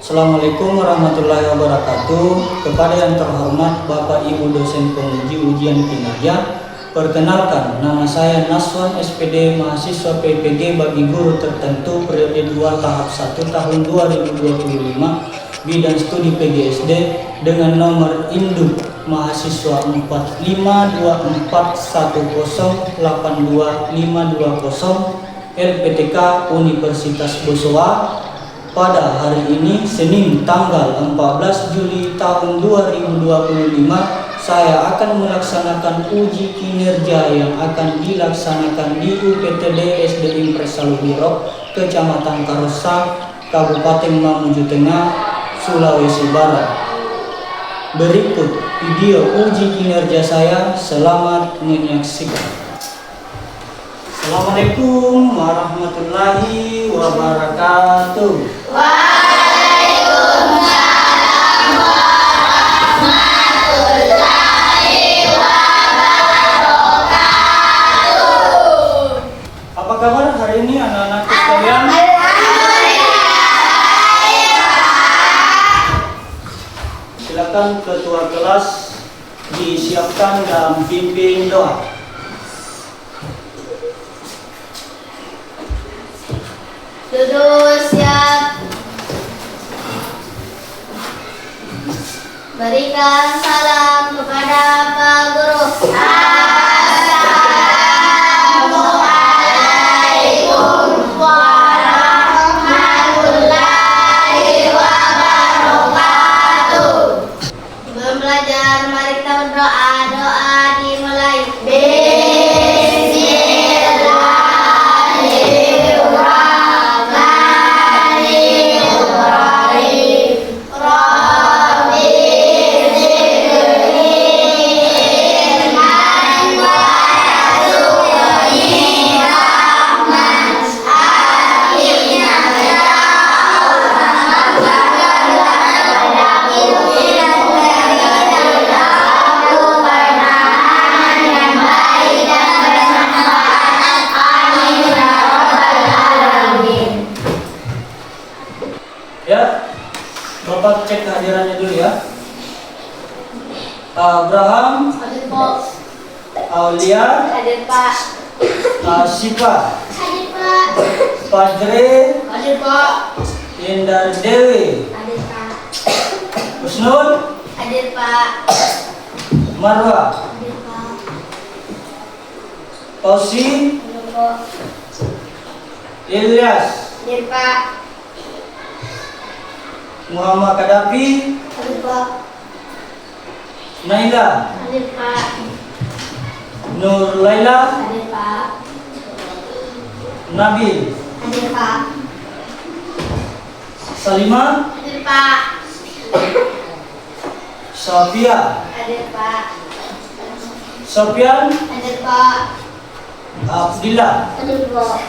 Assalamualaikum warahmatullahi wabarakatuh. Kepada yang terhormat Bapak Ibu dosen penguji ujian kinerja, perkenalkan, nama saya Naswan SPD, mahasiswa PPG bagi guru tertentu periode 2 tahap 1 tahun 2025, bidang studi PGSD dengan nomor induk mahasiswa 45241082520 LPTK Universitas Bosowa. Pada hari ini, Senin tanggal 14 Juli tahun 2025, saya akan melaksanakan uji kinerja yang akan dilaksanakan di UPTD SD Impres Salubiro, Kecamatan Karosa, Kabupaten Mamuju Tengah, Sulawesi Barat. Berikut video uji kinerja saya, selamat menyaksikan. Assalamualaikum warahmatullahi wabarakatuh. Waalaikumsalam warahmatullahi wabarakatuh. Apa kabar hari ini anak-anakku sekalian? Silakan ketua kelas disiapkan dalam pimpin doa. Duduk siap. Berikan salam kepada Pak Guru. Assalamualaikum warahmatullahi wabarakatuh. Sebelum belajar, mari kita berdoa. Doa dimulai. Ya, Bapak cek kehadirannya dulu ya. Abraham, Hadir Pak. Aulia, Hadir Pak. Sipa, Hadir Pak. Fajre, Hadir Pak. Indar Dewi, Hadir Pak. Husnul, Hadir Pak. Marwa, Hadir Pak. Fauzi, Hadir Pak. Ilyas, Hadir Pak. Muhammad Kadafi, Hadir Pak. Naila, Hadir Pak. Nur Laila, Hadir Pak. Nabil, Hadir Pak. Salima, Hadir Pak. Sofia, Hadir Pak. Sofian, Hadir Pak. Abdillah. Hadir Pak.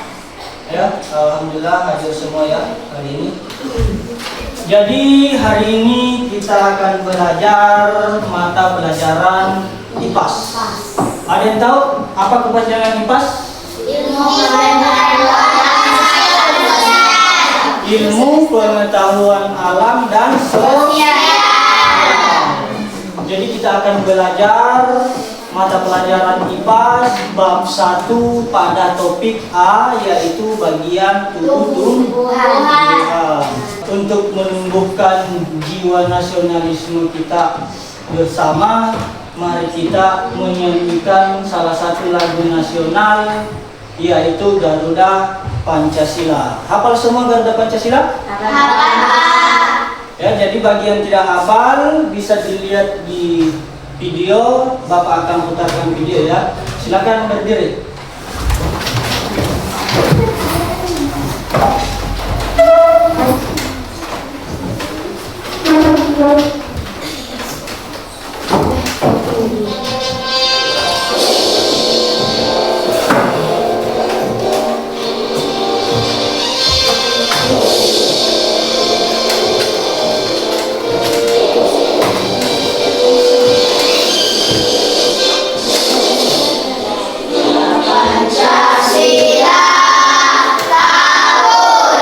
Ya, alhamdulillah hadir semua ya hari ini. Jadi hari ini kita akan belajar mata pelajaran IPAS. Ada yang tahu apa kepanjangan IPAS? Ilmu pengetahuan alam dan sosial. Jadi kita akan belajar mata pelajaran IPAS bab 1 pada topik A, yaitu bagian tumbuh-tumbuhan. Untuk menumbuhkan jiwa nasionalisme kita bersama, mari kita menyanyikan salah satu lagu nasional, yaitu Garuda Pancasila. Hafal semua Garuda Pancasila? Ya, jadi bagi yang tidak hafal bisa dilihat di video, Bapak akan putarkan video ya. Silakan berdiri. Pancasila tahun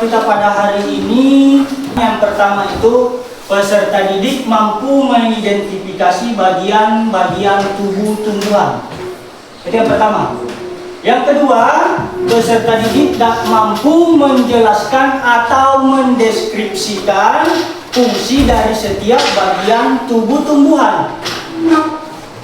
kita pada hari ini, yang pertama itu peserta didik mampu mengidentifikasi bagian-bagian tubuh tumbuhan. Itu yang pertama. Yang kedua, peserta didik tak mampu menjelaskan atau mendeskripsikan fungsi dari setiap bagian tubuh tumbuhan.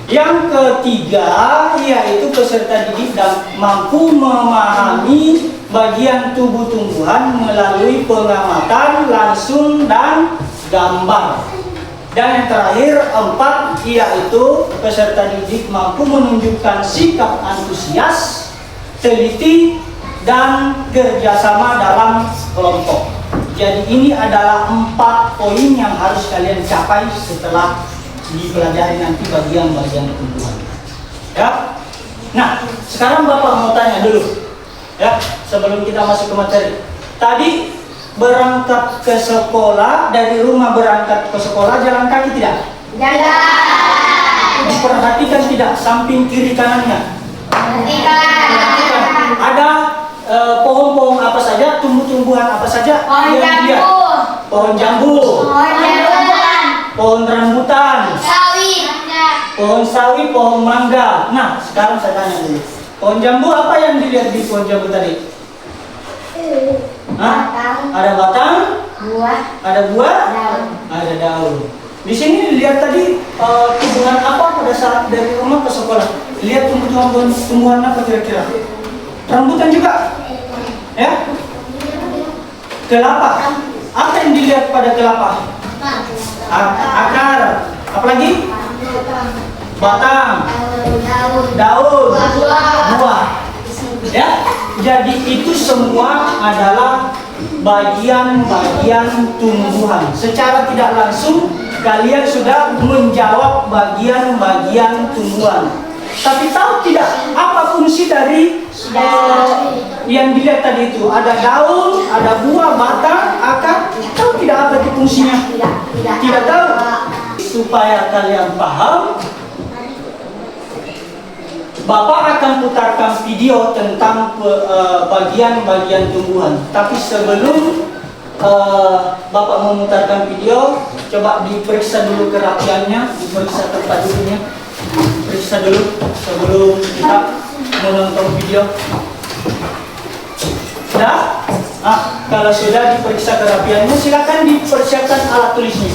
Yang ketiga, yaitu peserta didik dan mampu memahami bagian tubuh tumbuhan melalui pengamatan langsung dan gambar. Dan yang terakhir, 4, yaitu peserta didik mampu menunjukkan sikap antusias, teliti, dan kerjasama dalam kelompok. Jadi ini adalah 4 poin yang harus kalian capai setelah dipelajari nanti bagian-bagian tumbuhan. Ya. Nah, sekarang Bapak mau tanya dulu. Ya, sebelum kita masuk ke materi. Tadi berangkat ke sekolah, dari rumah berangkat ke sekolah jalan kaki tidak? Jalan. Diperhatikan tidak samping kiri kanannya? Perhatikan. Ada pohon-pohon apa saja, tumbuh-tumbuhan apa saja Pohon yang dilihat? jambu. Pohon jambu, Pohon rambutan. pohon rambutan, Sawit. pohon sawi, pohon mangga. Nah, sekarang saya tanya dulu. Pohon jambu apa yang dilihat di pohon jambu tadi? Hah? Batang. Ada batang, Buah. ada buah, Daun. ada daun. Di sini lihat tadi tumbuhan apa pada saat dari rumah ke sekolah? Lihat tumbuhan apa kira-kira? Rambutan juga, ya? Kelapa. Apa yang dilihat pada kelapa? Akar. Apalagi? Batang, daun, buah. Ya, jadi itu semua adalah bagian-bagian tumbuhan. Secara tidak langsung kalian sudah menjawab bagian-bagian tumbuhan. Tapi tahu tidak apa fungsi dari yang dilihat tadi itu? Ada daun, ada buah, batang, akar. Tahu tidak apa itu fungsinya? Tidak tahu. Supaya kalian paham, Bapak akan putarkan video tentang bagian-bagian tumbuhan. Tapi sebelum Bapak memutarkan video, coba diperiksa dulu kerapiannya, diperiksa tempat duduknya, periksa dulu sebelum kita menonton video. Sudah? Kalau sudah diperiksa kerapiannya, silakan dipersiapkan alat tulisnya.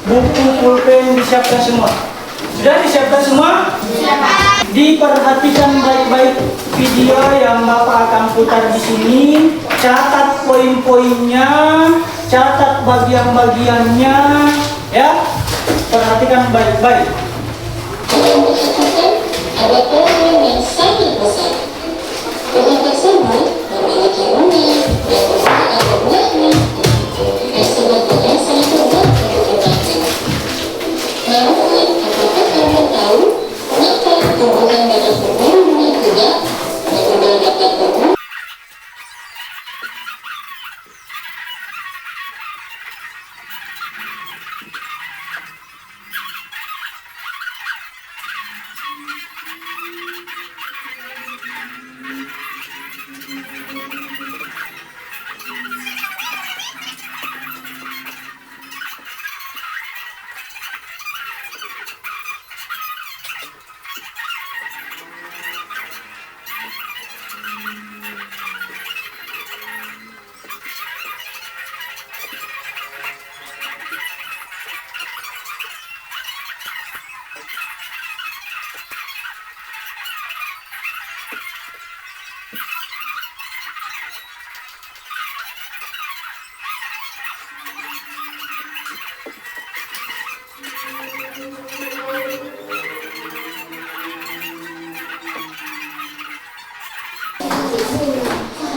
Buku, pulpen disiapkan semua. Sudah disiapkan semua? Diperhatikan baik-baik video yang Bapak akan putar di sini. Catat poin-poinnya, catat bagian-bagiannya, ya. Perhatikan baik-baik. Ada pohon yang sangat besar. Pohon tersebut memiliki bumi yang besar ada buahnya. Dan sebagiannya sangat lebat untuk dimakan. Namun, apakah kamu tahu kenapa tumbuhan dapat berburu dengan kuda dan kuda dapat berburu?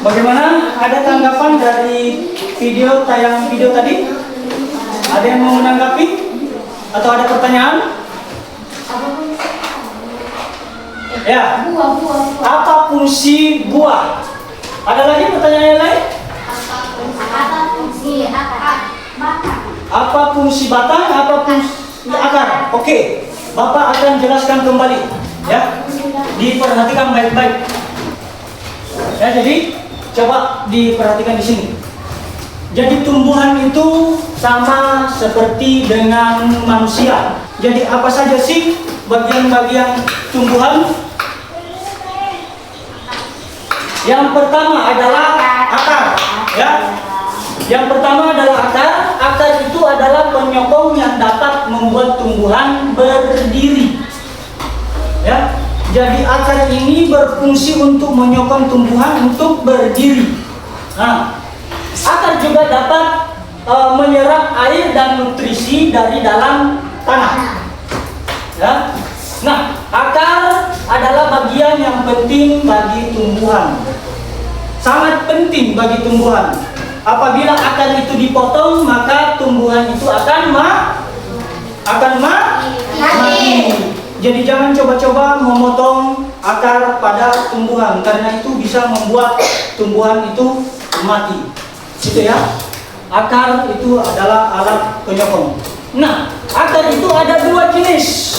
Bagaimana? Ada tanggapan dari tayangan video tadi? Ada yang mau menanggapi? Atau ada pertanyaan? Ya. Apa fungsi buah? Ada lagi pertanyaan yang lain? Apa fungsi akar? Apa fungsi batang? Apa fungsi akar? Oke, Bapak akan jelaskan kembali. Ya, diperhatikan baik-baik. Ya, jadi Coba diperhatikan di sini. Jadi tumbuhan itu sama seperti dengan manusia. Jadi apa saja sih bagian-bagian tumbuhan? Yang pertama adalah akar, ya. Yang pertama adalah akar. Akar itu adalah penyokong yang dapat membuat tumbuhan berdiri. Ya. Jadi akar ini berfungsi untuk menyokong tumbuhan untuk berdiri. Nah, akar juga dapat menyerap air dan nutrisi dari dalam tanah. Ya. Nah, akar adalah bagian yang penting bagi tumbuhan. Sangat penting bagi tumbuhan. Apabila akar itu dipotong, maka tumbuhan itu akan mati. Jadi jangan coba-coba memotong akar pada tumbuhan, karena itu bisa membuat tumbuhan itu mati. Gitu ya. Akar itu adalah alat penyokong. Nah, akar itu ada dua jenis.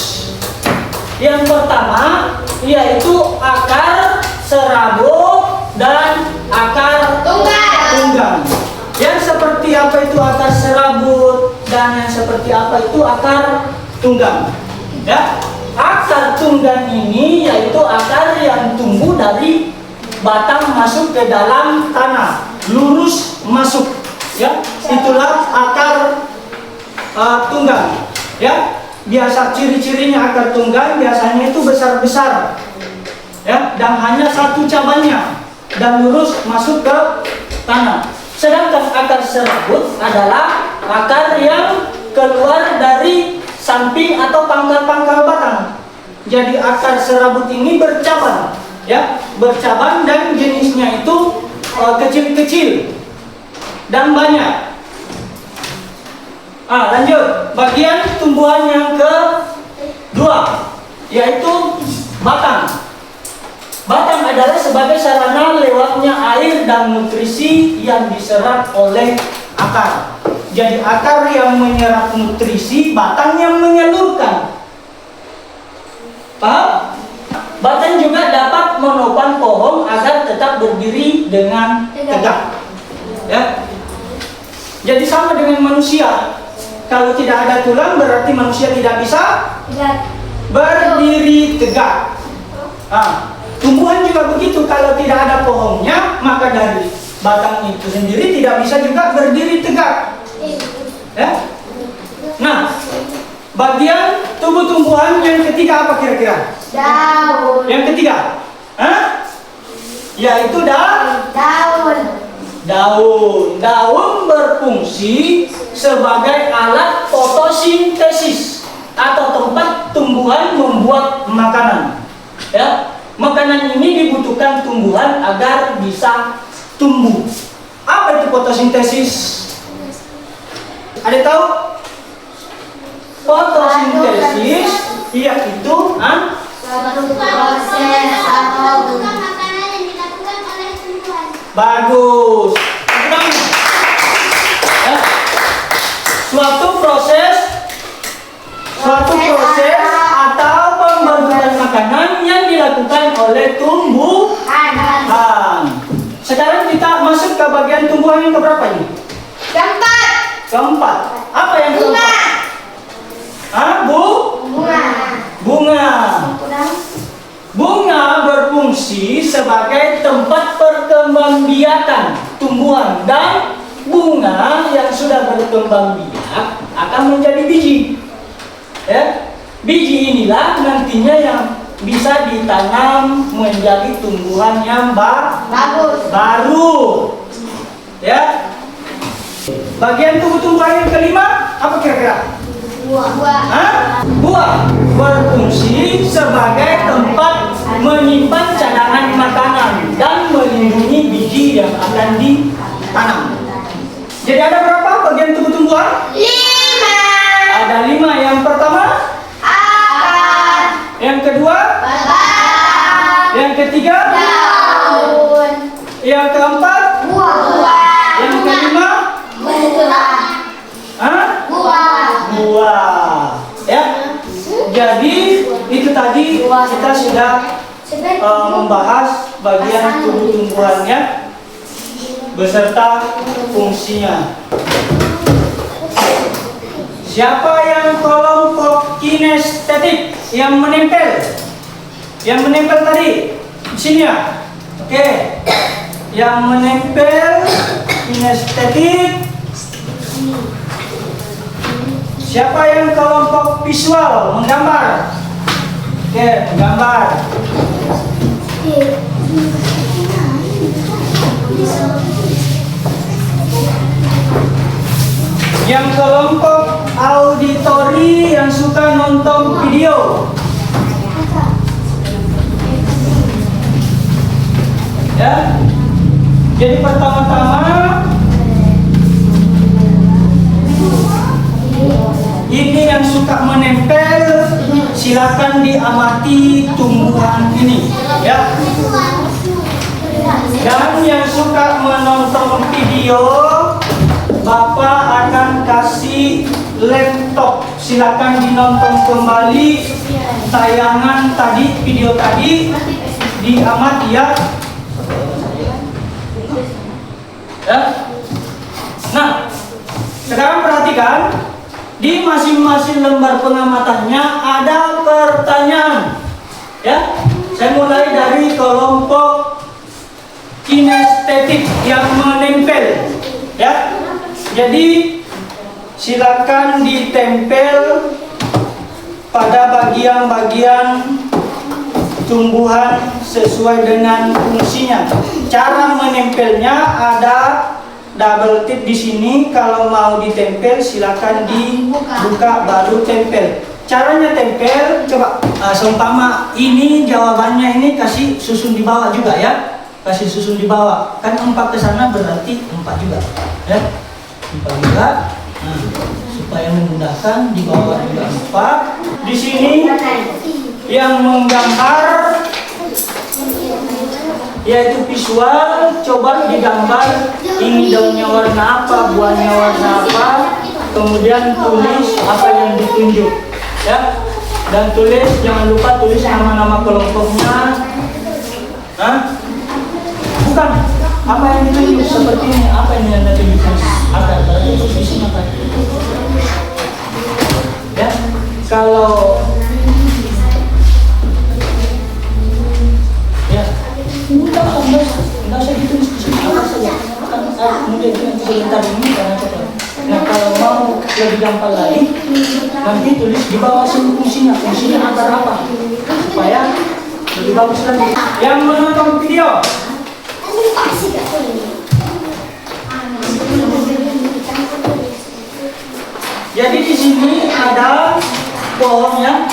Yang pertama yaitu akar serabut dan akar tunggang. Yang seperti apa itu akar serabut dan yang seperti apa itu akar tunggang. Ya. Akar tunggang ini yaitu akar yang tumbuh dari batang masuk ke dalam tanah, lurus masuk. Ya, itulah akar tunggang. Ya, biasa ciri-cirinya akar tunggang biasanya itu besar-besar. Ya, dan hanya satu cabangnya dan lurus masuk ke tanah. Sedangkan akar serabut adalah akar yang keluar dari samping atau pangkal-pangkal batang. Jadi akar serabut ini bercabang, ya, bercabang dan jenisnya itu kecil-kecil dan banyak. Lanjut, bagian tumbuhan yang kedua yaitu batang. Batang adalah sebagai sarana lewatnya air dan nutrisi yang diserap oleh akar. Jadi akar yang menyerap nutrisi, batang yang menyalurkan. Paham? Batang juga dapat menopang pohon agar tetap berdiri dengan tegak. Ya. Jadi sama dengan manusia. Kalau tidak ada tulang berarti manusia tidak bisa berdiri tegak. Tumbuhan juga begitu. Kalau tidak ada pohonnya, maka dari batang itu sendiri tidak bisa juga berdiri tegak. Ya? Nah, bagian tubuh tumbuhan yang ketiga apa kira-kira? Daun. Yang ketiga? Yaitu daun. Daun berfungsi sebagai alat fotosintesis atau tempat tumbuhan membuat makanan. Ya, makanan ini dibutuhkan tumbuhan agar bisa tumbuh. Apa itu fotosintesis? Ada tahu? Fotosintesis yaitu Suatu proses atau makanan yang dilakukan oleh tumbuhan. bagus. Ya. Suatu proses atau pembentukan makanan yang dilakukan oleh tumbuhan. Sekarang kita masuk ke bagian tumbuhan yang keberapa ini? Keempat. Apa yang keempat? Bunga. Bunga berfungsi sebagai tempat perkembangbiakan tumbuhan, dan bunga yang sudah berkembang biak akan menjadi biji. Ya, biji inilah nantinya yang bisa ditanam menjadi tumbuhan yang baru. Ya. Bagian tubuh tumbuhan yang kelima apa kira-kira? Buah berfungsi sebagai tempat menyimpan cadangan makanan dan melindungi biji yang akan ditanam. Jadi ada berapa bagian tubuh tumbuhan? 5. Ada 5. Yang pertama Akar. Yang kedua Batang. Yang ketiga Daun. Yang keempat Buah. Yang kelima buah. Ya. Jadi itu tadi kita sudah membahas bagian tubuh tumbuhannya. beserta fungsinya. Siapa yang kelompok kinestetik yang menempel? Yang menempel tadi di sini ya. Oke. Yang menempel kinestetik. Siapa yang kelompok visual menggambar? Oke, menggambar. Yang kelompok auditori yang suka nonton video. Ya. Jadi pertama-tama ini yang suka menempel, silakan diamati tumbuhan ini, ya. Dan yang suka menonton video, Bapak akan kasih laptop. Silakan dinonton kembali tayangan tadi, video tadi, diamati ya. Ya. Nah, sekarang perhatikan. Di masing-masing lembar pengamatannya ada pertanyaan. Ya, saya mulai dari kelompok kinestetik yang menempel. Ya, jadi silakan ditempel pada bagian-bagian tumbuhan sesuai dengan fungsinya. Cara menempelnya ada double tip di sini. Kalau mau ditempel silakan dibuka baru tempel. Caranya tempel, coba seumpama ini jawabannya ini kasih susun di bawah juga ya. Kasih susun di bawah. Kan 4 ke sana berarti 4 juga. Ya. 4 juga. Nah, supaya memudahkan di bawah juga 4. Di sini yang menggambar yaitu visual, coba digambar ini daunnya warna apa, buahnya warna apa, kemudian tulis apa yang ditunjuk, ya. Dan tulis, jangan lupa tulis nama-nama kelompoknya. Hah? Bukan apa yang ditunjuk seperti ini, apa yang anda tunjukkan, akar berarti di sini apa? Ya, kalau enggak usah ditulis di sini, apa saja. Kemudian sebentar ini karena apa? Nah, kalau mau lebih gampang lagi, nanti tulis di bawah sini fungsinya akar apa, supaya lebih bagus lagi. Yang menonton video, jadi di sini ada pohonnya.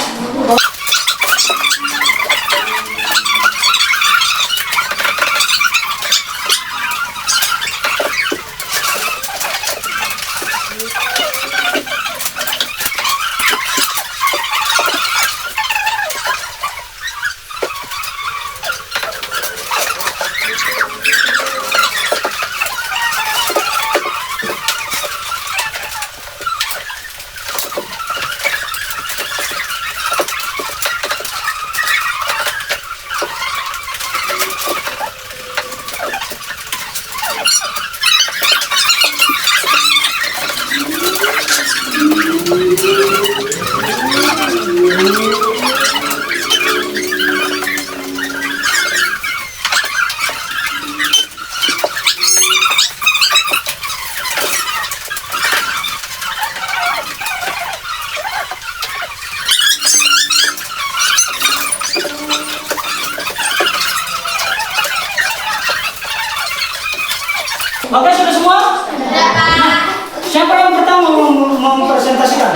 Oke, sudah semua? Nah, siapa yang pertama mempresentasikan?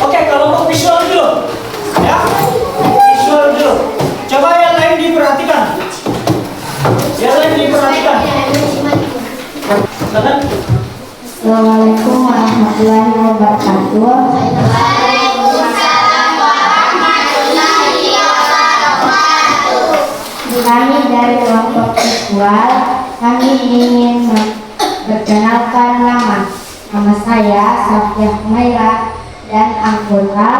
Oke, kalau visual dulu. Ya, visual dulu. Coba yang lain diperhatikan. Yang lain diperhatikan. Silakan. Assalamualaikum warahmatullahi wabarakatuh. Waalaikumsalam warahmatullahi wabarakatuh. Kami dari kelompok visual, kami ingin memperkenalkan nama saya Safiah Humaira dan anggota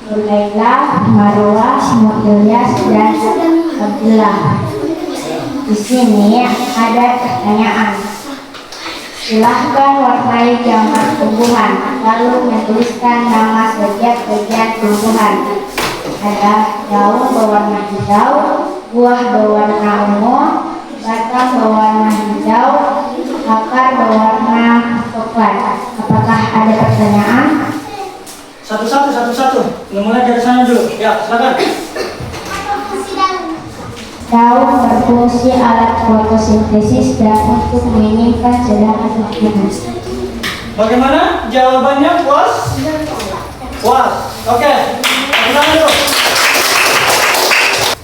Nurlaila, Marwa, Ilyas dan Abdullah. Di sini ada pertanyaan. Silahkan warnai gambar tumbuhan, lalu menuliskan nama setiap bagian tumbuhan. Ada daun berwarna hijau, buah berwarna ungu, batang berwarna hijau, akar berwarna coklat. Apakah ada pertanyaan? Satu-satu. Mulai dari sana dulu. Ya, silakan. Daun berfungsi alat fotosintesis dan untuk meningkatkan cadangan makanan. Bagaimana jawabannya? Puas? Puas. Oke. Kita dulu.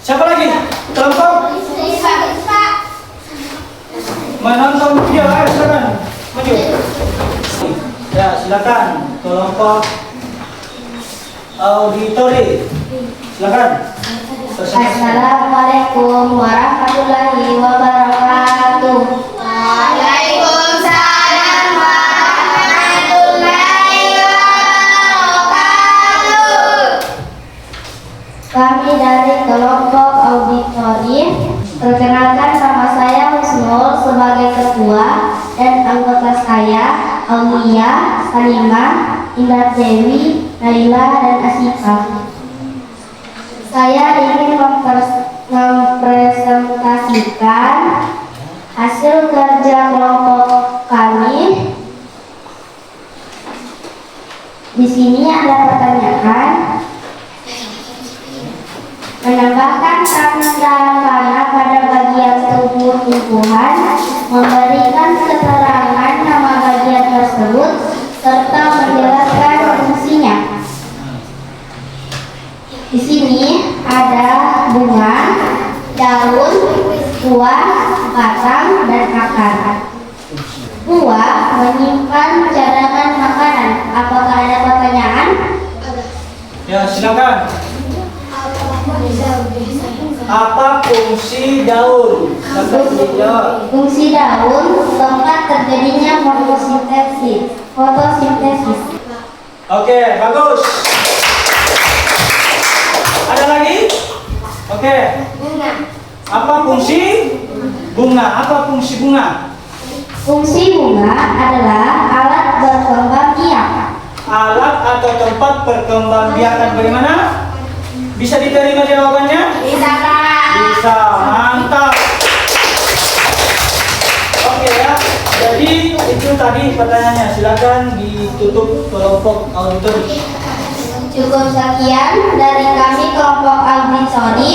Siapa lagi? Kelompok menonton video. Ayo silakan. Maju. Ya, silakan. Kelompok auditori. Silakan. Assalamualaikum warahmatullahi wabarakatuh. Waalaikumsalam warahmatullahi wabarakatuh. Kami dari kelompok auditori. Perkenalkan, nama saya Husnul sebagai ketua dan anggota saya Aulia, Salimah, Indah Dewi, Naila, dan Asifah. Saya ingin mempresentasikan hasil kerja kelompok kami. Di sini ada pertanyaan. Menambahkan tanda-tanda pada bagian tubuh tumbuhan, memberikan keterangan nama bagian tersebut, serta menjelaskan fungsinya. Di sini ada bunga, daun, buah, batang, dan akar. Buah menyimpan cadangan makanan. Apakah ada pertanyaan? Ya, silakan. Apa fungsi daun? Fungsi daun tempat terjadinya fotosintesis. Oke, bagus. Ada lagi? Oke. Bunga. Apa fungsi bunga? Apa fungsi bunga? Fungsi bunga adalah alat berkembang biak. Alat atau tempat perkembangbiakan. Bagaimana? Bisa diterima jawabannya? Bisa, Pak. Bisa, mantap. Oke ya. Jadi itu tadi pertanyaannya. Silakan ditutup kelompok auditori. Cukup sekian dari kami kelompok auditori.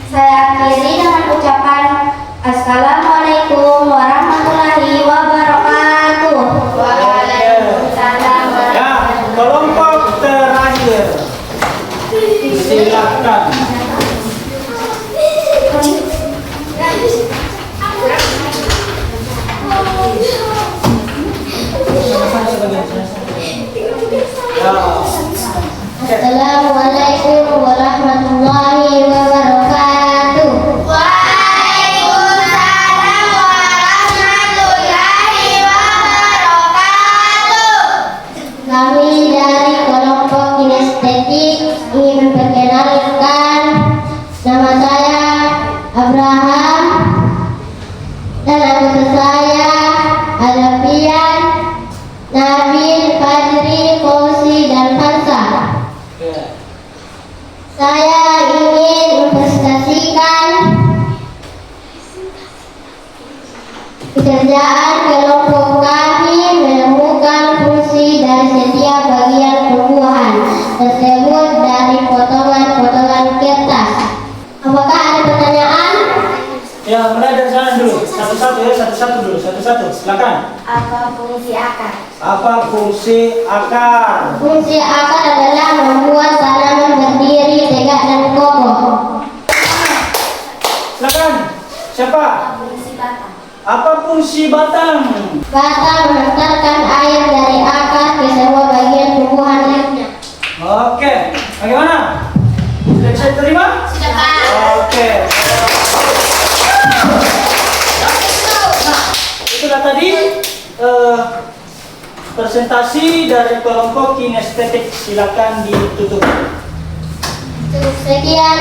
Saya akhiri dengan ucapan Assalamualaikum warahmatullahi wabarakatuh. Waalaikumsalam. Ya, kelompok terakhir. Silakan. Assalamualaikum warahmatullahi wabarakatuh. Waalaikumsalam warahmatullahi wabarakatuh. Kami dari kelompok kinestetik ingin memperkenalkan nama saya Abraham dan anggota saya Alfian, Nabil, Fadri, Kosi, dan Fansa. Saya ingin mempresentasikan pekerjaan kelompok kami menemukan fungsi dari setiap bagian tumbuhan tersebut dari potongan-potongan kertas. Apakah ada pertanyaan? Ya, mulai dari sana dulu. Satu-satu ya, satu-satu. Silakan. Apa fungsi akar? Apa fungsi akar? Fungsi akar adalah membuat tanaman berdiri tegak dan kokoh. Silakan. Siapa? Fungsi batang. Apa fungsi batang? Batang mengantarkan air dari akar ke semua bagian tumbuhan lainnya. Oke. Bagaimana? Sudah bisa diterima? Sudah, Pak. Oke. Nah, itulah tadi presentasi dari kelompok kinestetik. Silakan ditutup. Sekian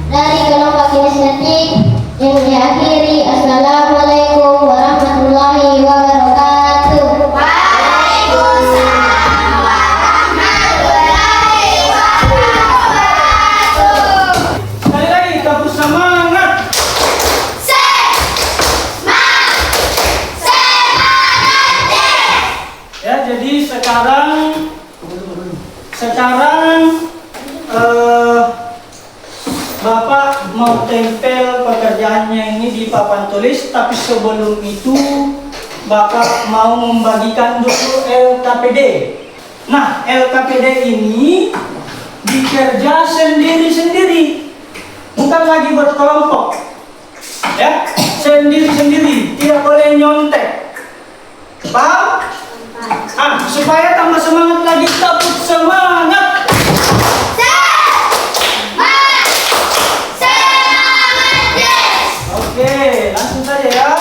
dari kelompok kinestetik. Yang diakhiri Assalamualaikum warahmatullahi wabarakatuh. Waalaikumsalam warahmatullahi wabarakatuh. Sekali lagi, kampus semangat. Ya, jadi sekarang Bapak mau tempel pekerjaannya ini di papan tulis, tapi sebelum itu Bapak mau membagikan dulu LKPD. Nah, LKPD ini dikerja sendiri-sendiri, bukan lagi berkelompok. Ya, sendiri-sendiri, tidak boleh nyontek. Paham? Supaya tambah semangat lagi, tepuk semangat. Oke, langsung saja ya.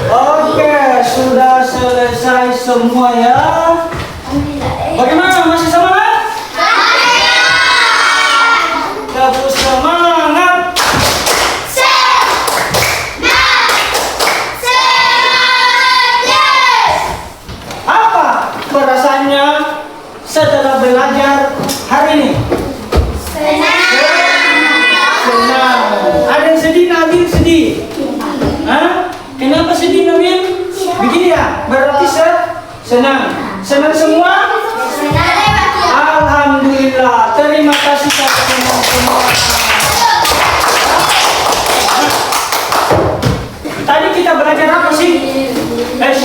Oke, sudah selesai semua ya. Bagaimana? Masih semangat? Tepuk semangat. Apa perasaannya setelah belajar hari ini? Senang. Ada yang sedih, Nabil sedih? Hah? Kenapa sedih, Nabil? Begini ya, berarti senang. Senang semua? Alhamdulillah. Terima kasih teman-teman semua. Tadi kita belajar apa sih? Kipas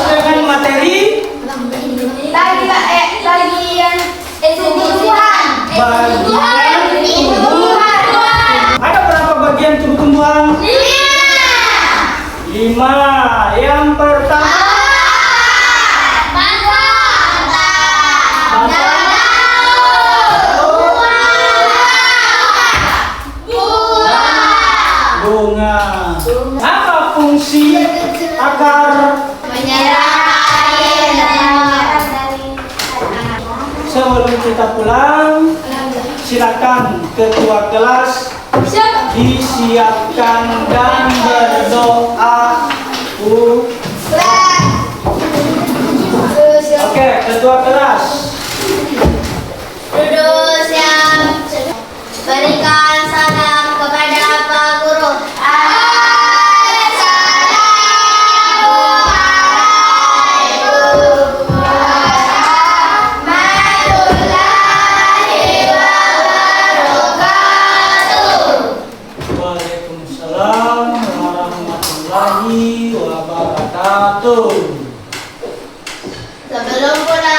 dengan materi Bagian tumbuhan. Ada berapa bagian tubuh tumbuhan? 5. Yang pertama bunga. Apa fungsi akar? Menyerap air. Sebelum kita pulang, silakan ketua kelas disiapkan dan berdoa. Oke, ketua kelas. Duduk siap. Berikan salam kepada Pak Guru. Assalamualaikum warahmatullahi wabarakatuh. Waalaikumsalam warahmatullahi wabarakatuh. Sebelum pulang